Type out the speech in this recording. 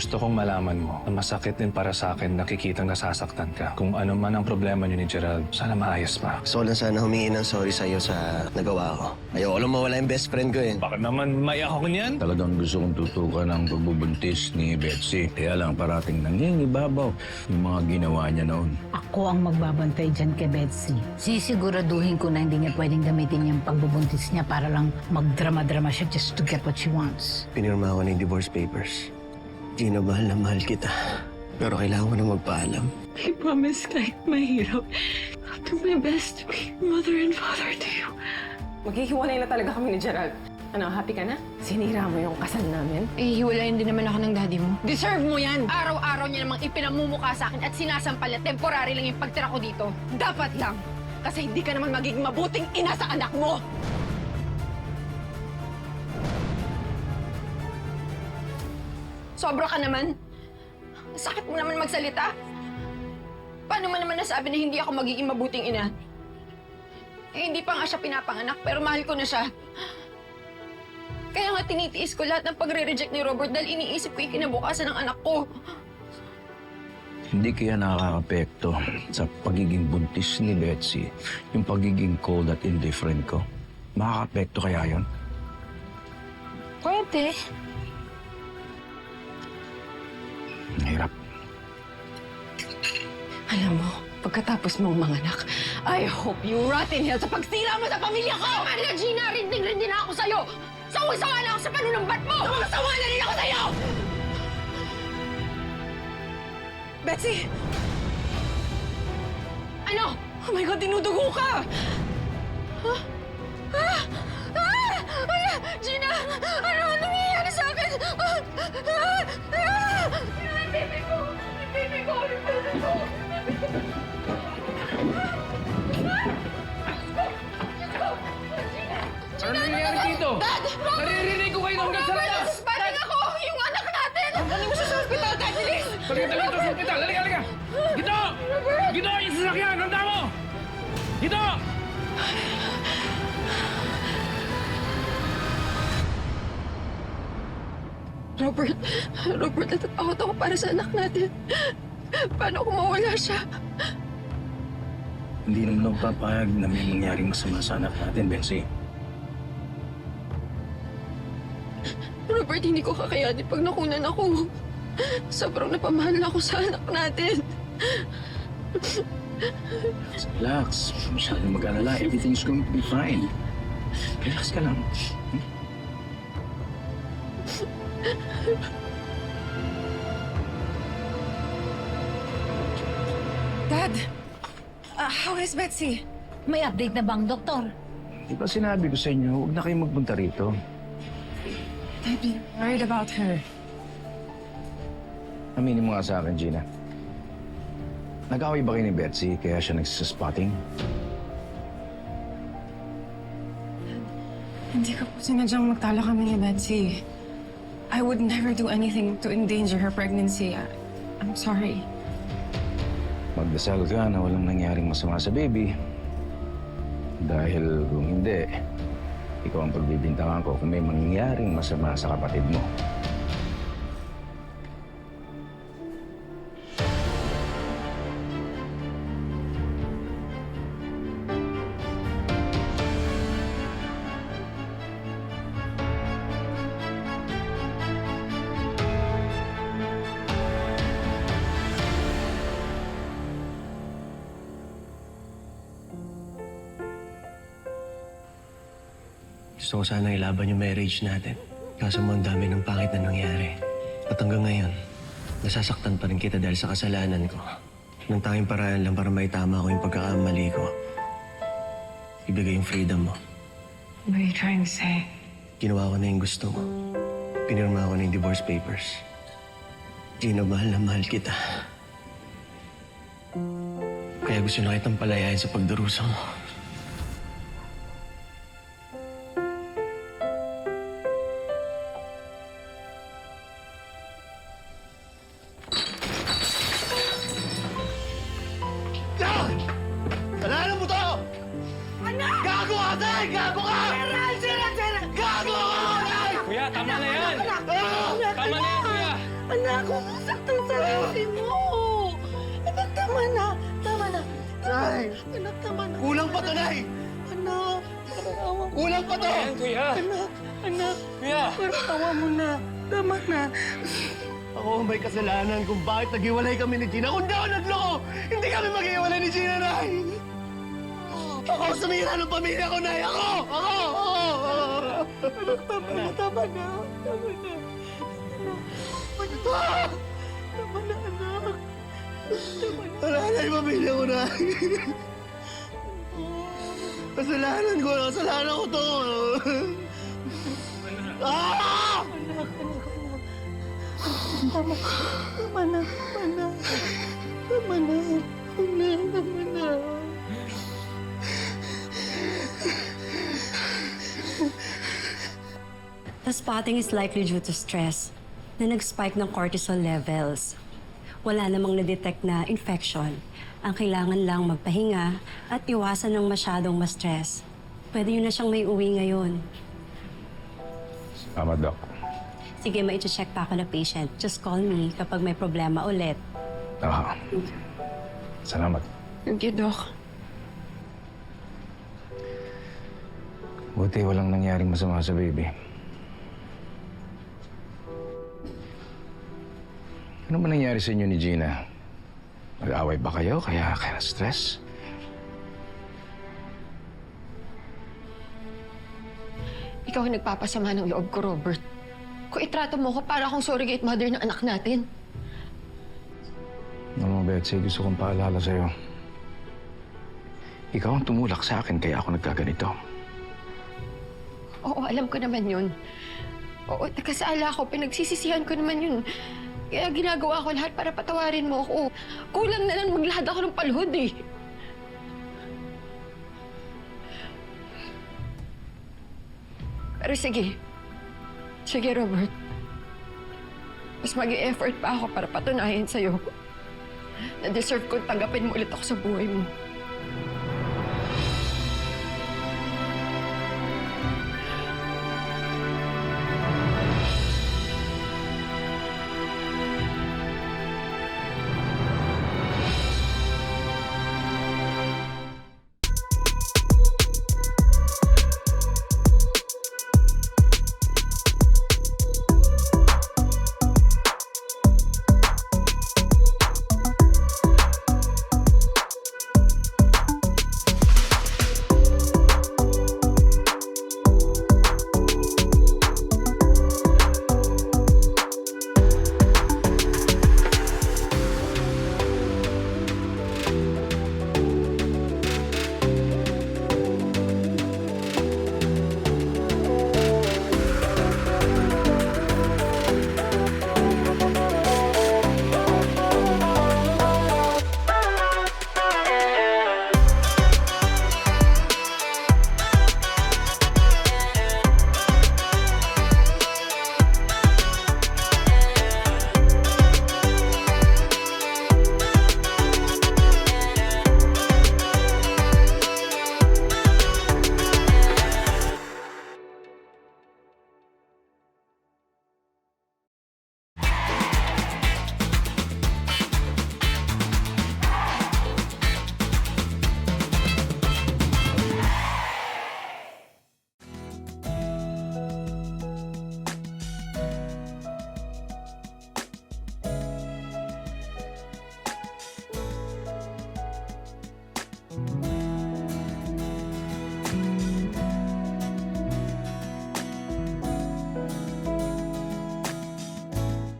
Gusto kong malaman mo na masakit din para sa akin nakikitang nasasaktan ka. Kung ano man ang problema niyo ni Gerald, sana maayos pa. Gusto ko lang sana humingi ng sorry sa'yo sa nagawa ko. Ayoko lang mawala yung best friend ko eh. Baka naman maiyak ako niyan. Talagang gusto kong tutukan ang pagbubuntis ni Betsy. Kaya lang parating nangingibabaw yung mga ginawa niya noon. Ako ang magbabantay dyan kay Betsy. Sisiguraduhin ko na hindi niya pwedeng gamitin yung pagbubuntis niya para lang magdrama-drama siya just to get what she wants. Pinirma ko na yung divorce papers. Gina, mahal na mahal kita. Pero kailangan ko na magpaalam. I promise kahit mahirap, I'll do my best to be mother and father to you. Maghihiwalay na talaga kami ni Gerald. Ano, happy ka na? Sinira mo yung kasal namin? Eh, hiwalayin din naman ako ng daddy mo. Deserve mo yan! Araw-araw niya namang ipinamumukha sa akin at sinasampal na temporary lang yung pagtira ko dito. Dapat lang! Kasi hindi ka naman magiging mabuting ina sa anak mo! Sobra ka naman. Sakit mo naman magsalita. Paano mo naman nasabi na hindi ako magiging mabuting ina? Eh, hindi pa nga siya pinapanganak, pero mahal ko na siya. Kaya nga tinitiis ko lahat ng pagre-reject ni Robert dahil iniisip ko yung kinabukasan ng anak ko. Hindi kaya nakaka-apekto sa pagiging buntis ni Betsy, yung pagiging cold at indifferent ko. Makaka-apekto kaya yon? Pwede. Hirap. Alam mo, pagkatapos mong manganak, I hope you rot in hell sa pagsira mo sa pamilya ko! Tama na, Gina! Rinding-rinding na ako sa'yo! Sawang-sawa na ako sa panunumbat mo! Sawang-sawa na rin ako sa'yo! Betsy! Ano? Oh my God, dinudugo ka! Huh? Ah! Ah! Ah! Gina! Ano nangyayari sa akin? Ah! Ah! Ah! Yung baby ko! Yung baby ko! Yung baby ko! Ano nangyayari dito? Dad! Robert! Naririnig ko kayo hanggang sa labas! Spotting ako! Yung anak natin! Ano mo siya sa hospital, Dad? Bilis! Pagkita dito sa hospital! Halika, halika! Dito! Dito! Yung sasakyan! Handa mo! Dito! Robert, natatakot ako para sa anak natin. Paano kung mawala siya? Hindi naman ako papayag na may mangyaring masama sa anak natin, Betsy. Robert, hindi ko kakayanin pag nakunan ako. Sobrang napamahal na ako sa anak natin. Relax. Masyadong mag-alala. Everything's going to be fine. Relax ka lang. Dad! How is Betsy? May update na bang, doktor? Di ba sinabi ko sa inyo, huwag na kayong magpunta rito. I've been worried about her. Aminin mo nga sa akin, Gina. Nag-away ba kayo ni Betsy kaya siya nagsispotting? Hindi ko po sinadyang magtalo kami ni Betsy. I would never do anything to endanger her pregnancy. I'm sorry. Magdasal ka na walang nangyaring masama sa baby. Dahil kung hindi, ikaw ang pagbibintangan ko kung may mangyaring masama sa kapatid mo. Gusto ko sana ilaban yung marriage natin. Kaso mo ang dami ng pangit na nangyari. At hanggang ngayon, nasasaktan pa rin kita dahil sa kasalanan ko. Nang tanging paraan lang para maitama ko yung pagkakamali ko. Ibigay yung freedom mo. What are you trying to say? Ginawa ko na yung gusto mo. Pinirma ko na yung divorce papers. Gina, mahal na mahal kita. Kaya gusto na kitang palayain sa pagdurusa mo. Kasalanan mo to! Anak! Gago ka, Tay! Gago ka! Gago ka! Kuya, tama na yan! Ah! Tama na yan, kuya! Anak ko! Nay! Anak naman. Kulang pa to, Nay! Anak! Kulang pa to! Kuya! Anak! Kuya! Pero tawa mo na. Tama na. Ako ang may kasalanan kung bakit naghiwalay kami ni Gina. Kung di ako nagloko, hindi kami maghiwalay ni Gina, Nay! Ako ang sumira ng pamilya ko, Nay! Ako! Anak, tama na. Tama na. Tama na, anak. Wala na yung pamilya ko, Nay. Kasalanan ko to. Ah! Tama na. The spotting is likely due to stress na nag-spike ng cortisol levels. Wala namang na-detect na infection. Ang kailangan lang magpahinga at iwasan ng masyadong ma-stress. Pwede yun na siyang may uwi ngayon. Tama, Doc. Sige, ma-check pa ako na patient. Just call me kapag may problema ulit. Salamat. Thank you, Doc. Buti walang nangyaring masama sa baby. Ano ba nangyari sa inyo ni Gina? Nag-away ba kayo? Kaya na-stress? Ikaw ang nagpapasama ng loob ko, Robert. Kung itrato mo ko para akong surrogate mother ng anak natin. Alam mo, Betsy, gusto kong paalala sa'yo. Ikaw ang tumulak sa akin kaya ako nagkaganito. Oo, alam ko naman yun. Oo, nagkasala ako. Pinagsisisihan ko naman yun. Kaya ginagawa ko lahat para patawarin mo ako. Kulang na lang maglahad ako ng palhod eh. Pero sige. Sige, Robert. Mas mag-e-effort pa ako para patunayan sa'yo na deserve kong tanggapin mo ulit ako sa buhay mo.